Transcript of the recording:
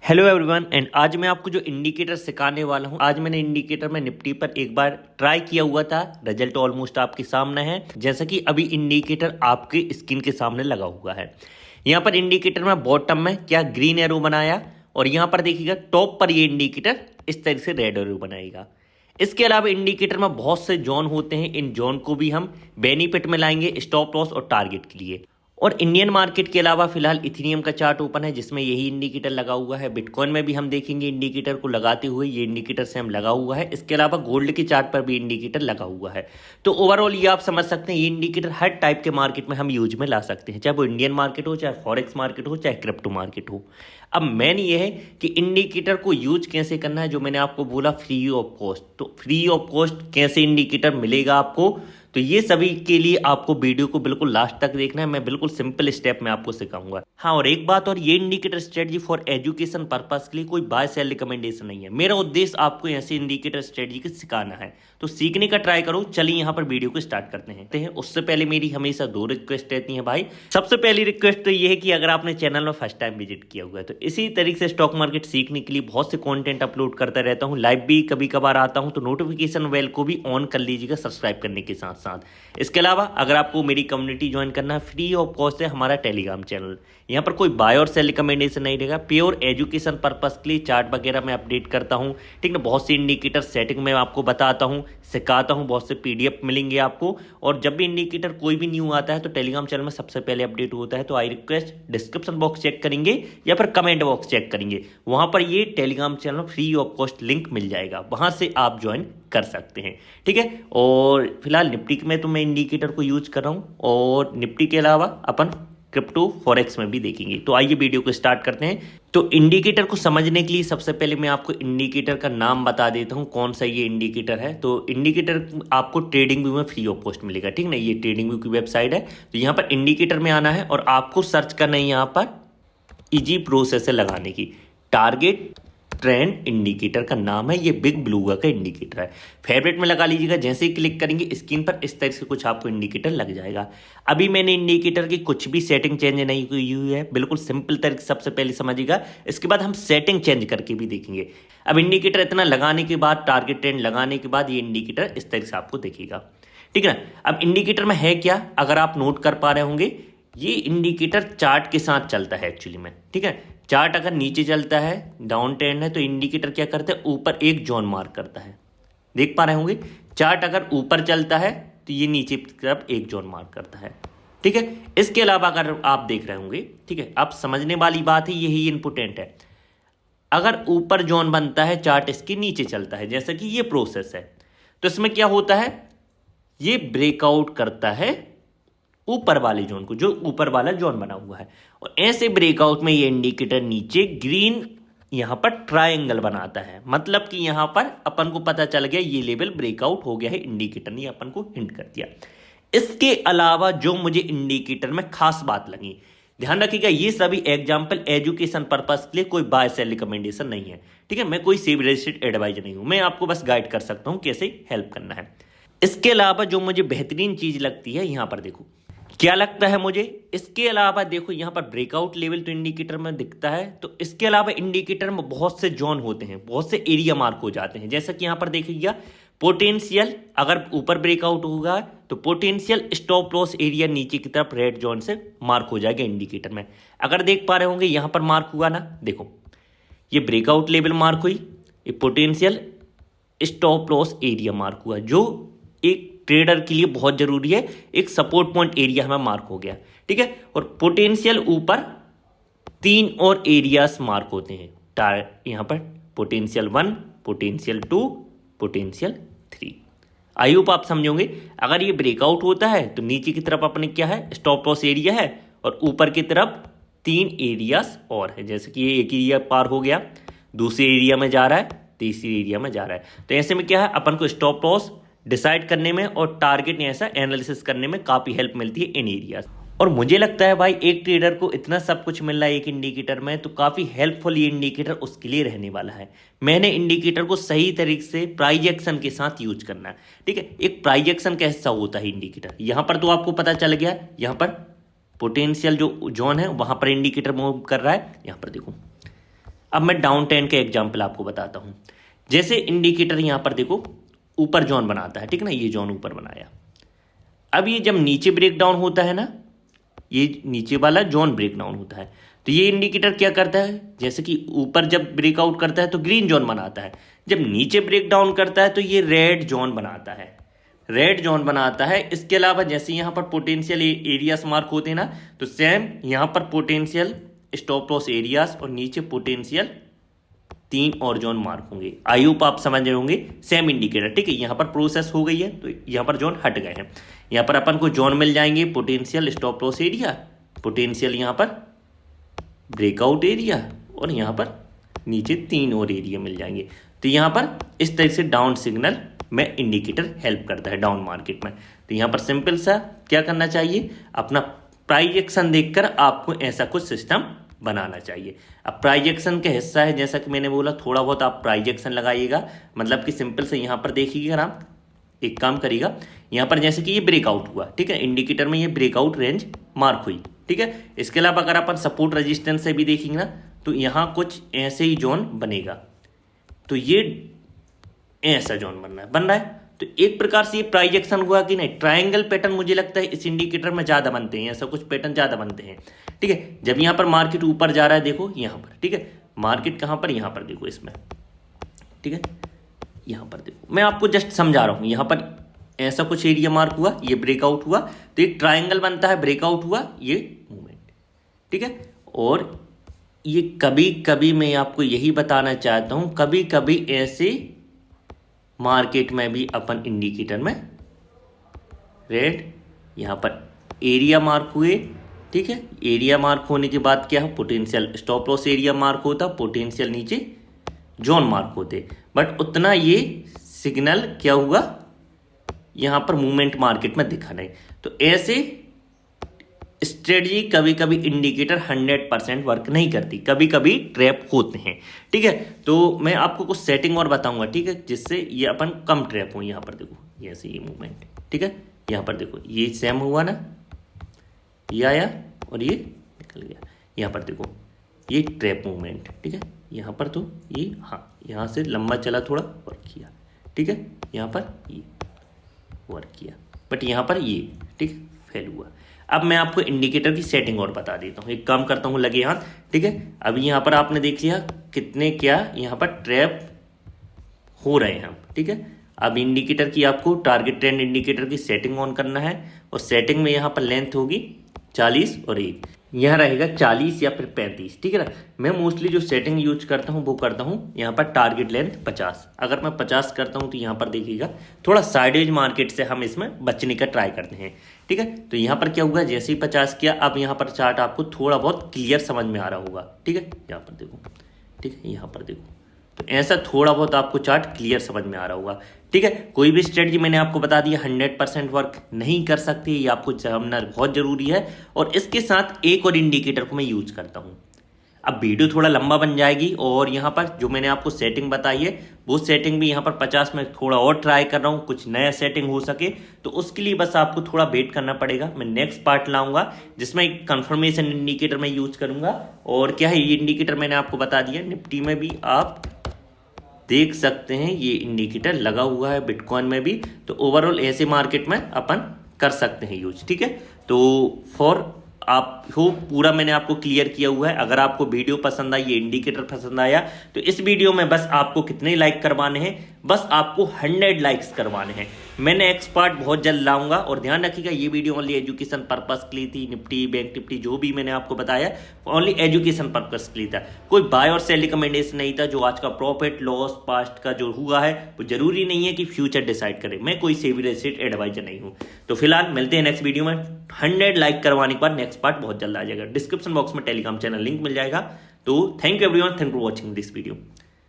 Hello everyone and आज मैं आपको जो इंडिकेटर सिखाने वाला हूं, आज मैंने इंडिकेटर में निफ्टी पर एक बार ट्राई किया हुआ था। रिजल्ट ऑलमोस्ट आपके सामने है, जैसा कि अभी इंडिकेटर आपके स्क्रीन के सामने लगा हुआ है। यहां पर इंडिकेटर में बॉटम में क्या ग्रीन एरो बनाया और यहां पर देखिएगा टॉप पर ये इंडिकेटर इस तरह से रेड एरो बनाएगा। इसके अलावा इंडिकेटर में बहुत से जोन होते हैं, इन जोन को भी हम बेनिफिट में लाएंगे स्टॉप लॉस और टारगेट के लिए। और इंडियन मार्केट के अलावा फिलहाल इथेरियम का चार्ट ओपन है जिसमें यही इंडिकेटर लगा हुआ है। बिटकॉइन में भी हम देखेंगे इंडिकेटर को लगाते हुए, ये इंडिकेटर से हम लगा हुआ है। इसके अलावा गोल्ड के चार्ट पर भी इंडिकेटर लगा हुआ है। तो ओवरऑल ये आप समझ सकते हैं, ये इंडिकेटर हर टाइप के मार्केट में हम यूज में ला सकते हैं, चाहे वो इंडियन मार्केट हो, चाहे फॉरेक्स मार्केट हो, चाहे क्रिप्टो मार्केट हो। अब मेन ये है कि इंडिकेटर को यूज कैसे करना है, जो मैंने आपको बोला फ्री ऑफ कॉस्ट। तो फ्री ऑफ कॉस्ट कैसे इंडिकेटर मिलेगा आपको, तो ये सभी के लिए आपको वीडियो को बिल्कुल लास्ट तक देखना है। मैं बिल्कुल सिंपल स्टेप में आपको सिखाऊंगा। हाँ, और एक बात और, ये indicator strategy for education purpose के लिए कोई बाय सेल रिकमेंडेशन नहीं है। मेरा उद्देश्य आपको ऐसे इंडिकेटर स्ट्रेटजी को सिखाना है, तो सीखने का ट्राई करो। चलिए यहाँ पर वीडियो को स्टार्ट करते हैं। उससे पहले मेरी हमेशा दो रिक्वेस्ट रहती है भाई। सबसे पहली रिक्वेस्ट तो ये है कि अगर आपने चैनल में फर्स्ट टाइम विजिट किया हुआ है तो इसी तरीके से स्टॉक मार्केट सीखने के लिए बहुत से कंटेंट अपलोड करता रहता हूँ, लाइव भी कभी कभार आता हूँ, तो नोटिफिकेशन बेल को भी ऑन कर लीजिएगा सब्सक्राइब करने के साथ साथ। इसके अलावा अगर आपको मेरी कम्युनिटी ज्वाइन करना है, फ्री ऑफ कॉस्ट है हमारा टेलीग्राम चैनल। यहाँ पर कोई बाय और सेल रिकमेंडेशन नहीं रहेगा, प्योर एजुकेशन पर्पस के लिए चार्ट वगैरह मैं अपडेट करता हूँ, ठीक ना। बहुत से इंडिकेटर सेटिंग में आपको बताता हूँ, सिखाता हूँ, बहुत से पीडीएफ मिलेंगे आपको। और जब भी इंडिकेटर कोई भी न्यू आता है तो टेलीग्राम चैनल में सबसे पहले अपडेट होता है। तो I request description box check करेंगे या फिर कमेंट बॉक्स चेक करेंगे, वहां पर ये Telegram channel free of cost link मिल जाएगा, वहां से आप ज्वाइन कर सकते हैं, ठीक है। और फिलहाल निफ्टी में तो मैं इंडिकेटर को यूज कर रहा हूं, और निफ्टी के अलावा अपन क्रिप्टो फॉरेक्स में भी देखेंगे। तो आइए वीडियो को स्टार्ट करते हैं। तो इंडिकेटर को समझने के लिए सबसे पहले मैं आपको इंडिकेटर का नाम बता देता हूं, कौन सा ये इंडिकेटर है। तो इंडिकेटर आपको ट्रेडिंग व्यू में फ्री ऑफ कॉस्ट मिलेगा, ठीक ना। ये ट्रेडिंग व्यू की वेबसाइट है। तो यहाँ पर इंडिकेटर में आना है और आपको सर्च करना है यहाँ पर इजी प्रोसेस है लगाने की। टारगेट ट्रेंड इंडिकेटर का नाम है, ये बिग ब्लू का इंडिकेटर है। फेवरेट में लगा लीजिएगा। जैसे ही क्लिक करेंगे स्क्रीन पर इस तरह से कुछ आपको इंडिकेटर लग जाएगा। अभी मैंने इंडिकेटर की कुछ भी सेटिंग चेंज नहीं की हुई है, बिल्कुल सिंपल तरीके सबसे पहले समझिएगा। इसके बाद हम सेटिंग चेंज करके भी देखेंगे। अब इंडिकेटर इतना लगाने के बाद, टारगेट ट्रेंड लगाने के बाद, ये इंडिकेटर इस तरह से आपको दिखेगा, ठीक है ना। अब इंडिकेटर में है क्या, अगर आप नोट कर पा रहे होंगे, ये इंडिकेटर चार्ट के साथ चलता है एक्चुअली में, ठीक है। चार्ट अगर नीचे चलता है, डाउन ट्रेंड है, तो इंडिकेटर क्या करता है, ऊपर एक जोन मार्क करता है। देख पा रहे होंगे, चार्ट अगर ऊपर चलता है तो ये नीचे की तरफ एक जोन मार्क करता है, ठीक है। इसके अलावा अगर आप देख रहे होंगे, ठीक है, आप समझने वाली बात है, यही इंपोर्टेंट है। अगर ऊपर जोन बनता है, चार्ट इसके नीचे चलता है, जैसा कि ये प्रोसेस है, तो इसमें क्या होता है, ये ब्रेकआउट करता है ऊपर वाले जोन को, जो ऊपर वाला जोन बना हुआ है। और ऐसे ब्रेकआउट में ये इंडिकेटर नीचे ग्रीन यहां पर ट्रायंगल बनाता है, मतलब कि यहां पर अपन को पता चल गया ये लेवल ब्रेकआउट हो गया है, इंडिकेटर ने अपन को हिंट कर दिया। इसके अलावा जो मुझे इंडिकेटर में खास बात लगी, ध्यान रखिएगा, ये सभी एग्जांपल एजुकेशन पर्पस के लिए कोई बाय सेल रिकमेंडेशन नहीं है, ठीक है। मैं कोई सेबी रजिस्टर्ड एडवाइजर नहीं हूं, मैं आपको बस गाइड कर सकता हूं कैसे हेल्प करना है। इसके अलावा जो मुझे बेहतरीन चीज लगती है, यहां पर देखो क्या लगता है मुझे। इसके अलावा देखो यहाँ पर ब्रेकआउट लेवल तो इंडिकेटर में दिखता है, तो इसके अलावा इंडिकेटर में बहुत से जोन होते हैं, बहुत से एरिया मार्क हो जाते हैं। जैसा कि यहाँ पर देखिएगा, पोटेंशियल अगर ऊपर ब्रेकआउट होगा तो पोटेंशियल स्टॉप लॉस एरिया नीचे की तरफ रेड जोन से मार्क हो जाएगा इंडिकेटर में। अगर देख पा रहे होंगे यहाँ पर मार्क हुआ ना, देखो ये ब्रेकआउट लेवल मार्क हुई, ये potential stop loss area mark हुआ, जो एक ट्रेडर के लिए बहुत जरूरी है। एक सपोर्ट पॉइंट एरिया हमें मार्क हो गया, ठीक है। और पोटेंशियल ऊपर 3 और एरियाज मार्क होते हैं, यहां पर potential 1, potential 2, potential 3। I hope आप समझोगे। अगर ये ब्रेकआउट होता है तो नीचे की तरफ अपने क्या है, स्टॉप लॉस एरिया है, और ऊपर की तरफ 3 एरियाज और है। जैसे कि ये एक एरिया पार हो गया, दूसरे एरिया में जा रहा है, तीसरी एरिया में जा रहा है। तो ऐसे में क्या है, अपन को स्टॉप लॉस डिसाइड करने में और टारगेट ऐसा एनालिसिस करने में काफी हेल्प मिलती है इन एरियाज। और मुझे लगता है भाई, एक ट्रेडर को इतना सब कुछ मिल रहा है एक इंडिकेटर में, तो काफी हेल्पफुल ये इंडिकेटर उसके लिए रहने वाला है। मैंने इंडिकेटर को सही तरीके से प्राइस एक्शन के साथ यूज करना है, ठीक है। एक प्राइस एक्शन कैसा होता है इंडिकेटर, यहां पर तो आपको पता चल गया, यहां पर पोटेंशियल जो जोन है वहां पर इंडिकेटर मूव कर रहा है। यहां पर देखो अब मैं डाउन ट्रेंड का एग्जाम्पल आपको बताता हूँ। जैसे इंडिकेटर यहाँ पर देखो ऊपर जोन बनाता है, ठीक है ना, ये जोन ऊपर बनाया। अब ये जब नीचे ब्रेक डाउन होता है ना, ये नीचे वाला जोन ब्रेक डाउन होता है, तो ये इंडिकेटर क्या करता है, जैसे कि ऊपर जब ब्रेकआउट करता है तो ग्रीन जोन बनाता है, जब नीचे ब्रेक डाउन करता है तो ये रेड जोन बनाता है, रेड जोन बनाता है। इसके अलावा जैसे यहाँ पर पोटेंशियल एरियाज मार्क होते हैं ना, तो सेम यहाँ पर पोटेंशियल स्टॉप लॉस एरियाज और नीचे पोटेंशियल 3 और जोन मार्क होंगे। आई होप आप समझ रहे होंगे, सेम इंडिकेटर, ठीक है। यहाँ पर प्रोसेस हो गई है तो यहाँ पर जोन हट गए हैं। यहाँ पर अपन को जोन मिल जाएंगे potential stop loss area, potential यहाँ पर ब्रेकआउट एरिया और यहाँ पर नीचे 3 और एरिया मिल जाएंगे। तो यहाँ पर इस तरह से डाउन सिग्नल में इंडिकेटर हेल्प करता है डाउन मार्केट में। तो यहाँ पर सिंपल सा क्या करना चाहिए, अपना प्राइस एक्शन देखकर आपको ऐसा कुछ सिस्टम बनाना चाहिए। अब प्राइस एक्शन का हिस्सा है, जैसा कि मैंने बोला, थोड़ा बहुत आप प्राइस एक्शन लगाइएगा, मतलब कि सिंपल से यहाँ पर देखिएगा आप एक काम करिएगा, यहाँ पर जैसे कि ये ब्रेकआउट हुआ, ठीक है, इंडिकेटर में ये ब्रेकआउट रेंज मार्क हुई, ठीक है। इसके अलावा अगर अपन सपोर्ट रेजिस्टेंस से भी देखेंगे ना, तो यहाँ कुछ ऐसे ही जोन बनेगा, तो ये ऐसा जोन बन रहा है। तो एक प्रकार से ये प्राइस एक्शन हुआ कि नहीं, ट्रायंगल पैटर्न मुझे लगता है इस इंडिकेटर में ज़्यादा बनते हैं, ऐसा कुछ पैटर्न ज़्यादा बनते हैं, ठीक है। जब यहाँ पर मार्केट ऊपर जा रहा है, देखो यहाँ पर, ठीक है, मार्केट कहाँ पर, यहाँ पर देखो इसमें, ठीक है, यहाँ पर देखो, मैं आपको जस्ट समझा रहा हूँ। यहाँ पर ऐसा कुछ एरिया मार्क हुआ, ये ब्रेकआउट हुआ, तो एक ट्रायंगल बनता है, ब्रेकआउट हुआ, ये मूवमेंट, ठीक है। और ये कभी कभी मैं आपको यही बताना चाहता हूँ, कभी कभी ऐसे मार्केट में भी अपन इंडिकेटर में रेड यहाँ पर एरिया मार्क हुए, ठीक है, एरिया मार्क होने के बाद क्या है, potential stop loss area mark होता, पोटेंशियल नीचे जोन मार्क होते, बट उतना ये सिग्नल क्या हुआ, यहाँ पर मूवमेंट मार्केट में दिखा नहीं। तो ऐसे स्ट्रेटजी कभी कभी इंडिकेटर 100% वर्क नहीं करती, कभी कभी ट्रैप होते हैं, ठीक है। तो मैं आपको कुछ सेटिंग और बताऊंगा, ठीक है, जिससे ये अपन कम ट्रैप हो। यहाँ पर देखो ऐसे ये मूवमेंट, ठीक है, यहाँ पर देखो ये सेम हुआ ना, ये आया और ये निकल गया। यहाँ पर देखो ये ट्रैप मूवमेंट, ठीक है, यहाँ पर तो ये, हाँ, यहाँ से लंबा चला, थोड़ा वर्क किया, ठीक है, यहाँ पर ये वर्क किया, बट यहाँ पर ये, ठीक, फेल हुआ। अब मैं आपको इंडिकेटर की सेटिंग और बता देता हूँ, एक काम करता हूँ लगे हाथ, ठीक है। अभी यहाँ पर आपने देख लिया कितने क्या यहाँ पर ट्रैप हो रहे हैं हम, ठीक है। अब इंडिकेटर की आपको टारगेट ट्रेंड इंडिकेटर की सेटिंग ऑन करना है, और सेटिंग में यहाँ पर लेंथ होगी 40 और 1, यहाँ रहेगा 40 या फिर 35, ठीक है ना। मैं मोस्टली जो सेटिंग यूज करता हूँ वो करता हूँ यहाँ पर टारगेट लेंथ 50। अगर मैं 50 करता हूँ तो यहाँ पर देखिएगा थोड़ा साइडवेज मार्केट से हम इसमें बचने का ट्राई करते हैं, ठीक है। तो यहाँ पर क्या हुआ, जैसे ही 50 किया, अब यहाँ पर चार्ट आपको थोड़ा बहुत क्लियर समझ में आ रहा होगा, ठीक है, यहाँ पर देखो, ठीक है, यहाँ पर देखो, तो ऐसा थोड़ा बहुत आपको चार्ट क्लियर समझ में आ रहा होगा, ठीक है। कोई भी स्ट्रेटजी मैंने आपको बता दिया 100% वर्क नहीं कर सकती, ये आपको जानना बहुत जरूरी है। और इसके साथ एक और इंडिकेटर को मैं यूज करता हूँ। अब वीडियो थोड़ा लंबा बन जाएगी, और यहाँ पर जो मैंने आपको सेटिंग बताई है वो सेटिंग भी यहाँ पर 50 में थोड़ा और ट्राई कर रहा हूँ, कुछ नया सेटिंग हो सके, तो उसके लिए बस आपको थोड़ा वेट करना पड़ेगा। मैं नेक्स्ट पार्ट लाऊंगा जिसमें एक कंफर्मेशन इंडिकेटर मैं यूज करूंगा। और क्या है, ये इंडिकेटर मैंने आपको बता दिया, निफ्टी में भी आप देख सकते हैं ये इंडिकेटर लगा हुआ है, बिटकॉइन में भी। तो ओवरऑल ऐसे मार्केट में अपन कर सकते हैं यूज, ठीक है। तो फॉर आप हो पूरा मैंने आपको क्लियर किया हुआ है। अगर आपको वीडियो पसंद आई, ये इंडिकेटर पसंद आया, तो इस वीडियो में बस आपको कितने लाइक करवाने हैं, बस आपको 100 लाइक्स करवाने हैं। मैं नेक्स्ट पार्ट बहुत जल्द लाऊंगा। और ध्यान रखिएगा ये वीडियो ओनली एजुकेशन पर्पस के लिए थी। निफ्टी, बैंक निफ्टी जो भी मैंने आपको बताया ओनली एजुकेशन पर्पस के लिए था, कोई बाय और सेल रिकमेंडेशन नहीं था। जो आज का प्रॉफिट लॉस पास्ट का जो हुआ है वो जरूरी नहीं है कि फ्यूचर डिसाइड करे, मैं कोई सेबी रजिस्टर्ड एडवाइजर नहीं हूं। तो फिलहाल मिलते हैं नेक्स्ट वीडियो में। 100 लाइक करवाने के बाद नेक्स्ट पार्ट बहुत जल्द आ जाएगा। डिस्क्रिप्शन बॉक्स में टेलीग्राम चैनल लिंक मिल जाएगा। तो thank you everyone, thank for watching this video.